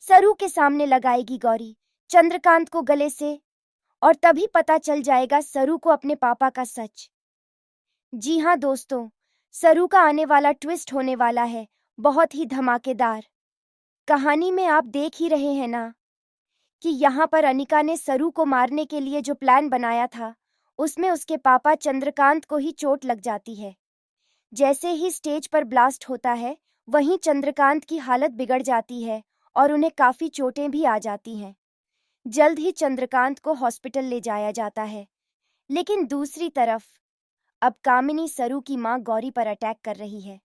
सरू के सामने लगाएगी गौरी चंद्रकांत को गले से, और तभी पता चल जाएगा सरू को अपने पापा का सच। जी हाँ दोस्तों, सरू का आने वाला ट्विस्ट होने वाला है बहुत ही धमाकेदार। कहानी में आप देख ही रहे हैं ना कि यहाँ पर अनिका ने सरू को मारने के लिए जो प्लान बनाया था, उसमें उसके पापा चंद्रकांत को ही चोट लग जाती है। जैसे ही स्टेज पर ब्लास्ट होता है, वहीं चंद्रकांत की हालत बिगड़ जाती है और उन्हें काफी चोटें भी आ जाती हैं। जल्द ही चंद्रकांत को हॉस्पिटल ले जाया जाता है। लेकिन दूसरी तरफ अब कामिनी सरू की मां गौरी पर अटैक कर रही है।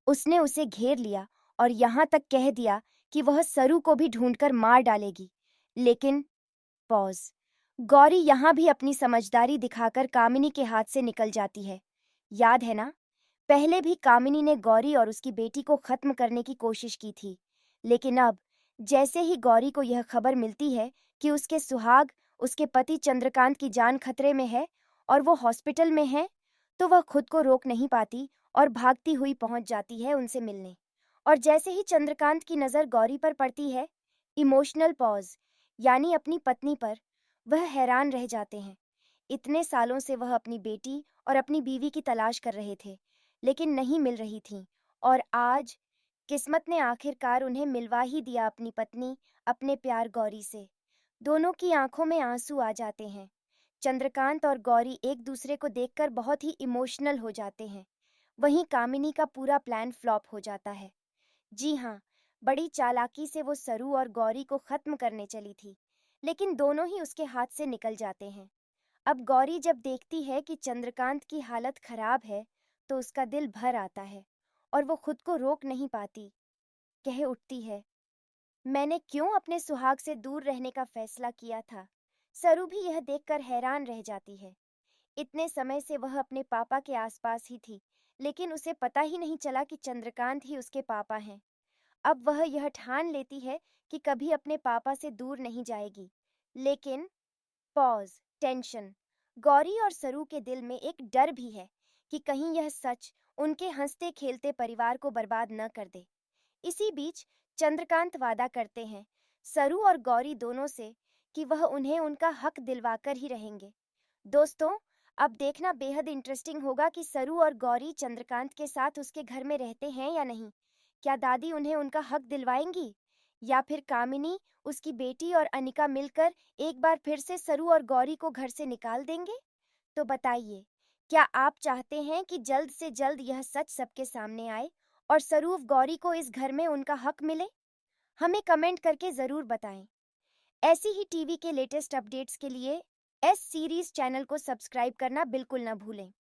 उसने उसे घेर लिया और यहाँ तक कह दिया कि वह सरू को भी ढूंढकर मार डालेगी। लेकिन पॉज, गौरी यहाँ भी अपनी समझदारी दिखाकर कामिनी के हाथ से निकल जाती है। याद है ना, पहले भी कामिनी ने गौरी और उसकी बेटी को खत्म करने की कोशिश की थी। लेकिन अब जैसे ही गौरी को यह खबर मिलती है कि उसके सुहाग, उसके पति चंद्रकांत की जान खतरे में है और वो हॉस्पिटल में है, तो वह खुद को रोक नहीं पाती और भागती हुई पहुंच जाती है उनसे मिलने। और जैसे ही चंद्रकांत की नज़र गौरी पर पड़ती है, इमोशनल पॉज यानी अपनी पत्नी पर, वह हैरान रह जाते हैं। इतने सालों से वह अपनी बेटी और अपनी बीवी की तलाश कर रहे थे, लेकिन नहीं मिल रही थी। और आज किस्मत ने आखिरकार उन्हें मिलवा ही दिया अपनी पत्नी, अपने प्यार गौरी से। दोनों की आंखों में आंसू आ जाते हैं। चंद्रकांत और गौरी एक दूसरे को देखकर बहुत ही इमोशनल हो जाते हैं। वहीं कामिनी का पूरा प्लान फ्लॉप हो जाता है। जी हाँ, बड़ी चालाकी से वो सरू और गौरी को खत्म करने चली थी, लेकिन दोनों ही उसके हाथ से निकल जाते हैं। अब गौरी जब देखती है कि चंद्रकांत की हालत खराब है, तो उसका दिल भर आता है और वो खुद को रोक नहीं पाती। कह उठती है, मैंने क्यों अपने सुहाग से दूर रहने का फैसला किया था। सरू भी यह देखकर हैरान रह जाती है। इतने समय से वह अपने पापा के आसपास ही थी, लेकिन उसे पता ही नहीं चला कि चंद्रकांत ही उसके पापा हैं। अब वह यह ठान लेती है कि कभी अपने पापा से दूर नहीं जाएगी। लेकिन पॉज, टेंशन, गौरी और सरू के दिल में एक डर भी है कि कहीं यह सच उनके हंसते खेलते परिवार को बर्बाद न कर दे। इसी बीच चंद्रकांत वादा करते हैं सरू और गौरी दोनों से कि वह उन्हें उनका हक दिलवाकर ही रहेंगे। दोस्तों, अब देखना बेहद इंटरेस्टिंग होगा कि सरू और गौरी चंद्रकांत के साथ उसके घर में रहते हैं या नहीं। क्या दादी उन्हें उनका हक दिलवाएंगी, या फिर कामिनी, उसकी बेटी और अनिका मिलकर एक बार फिर से सरू और गौरी को घर से निकाल देंगे? तो बताइए, क्या आप चाहते हैं कि जल्द से जल्द यह सच सबके सामने आए और सरू गौरी को इस घर में उनका हक मिले? हमें कमेंट करके ज़रूर बताएं। ऐसी ही टीवी के लेटेस्ट अपडेट्स के लिए एस सीरीज चैनल को सब्सक्राइब करना बिल्कुल न भूलें।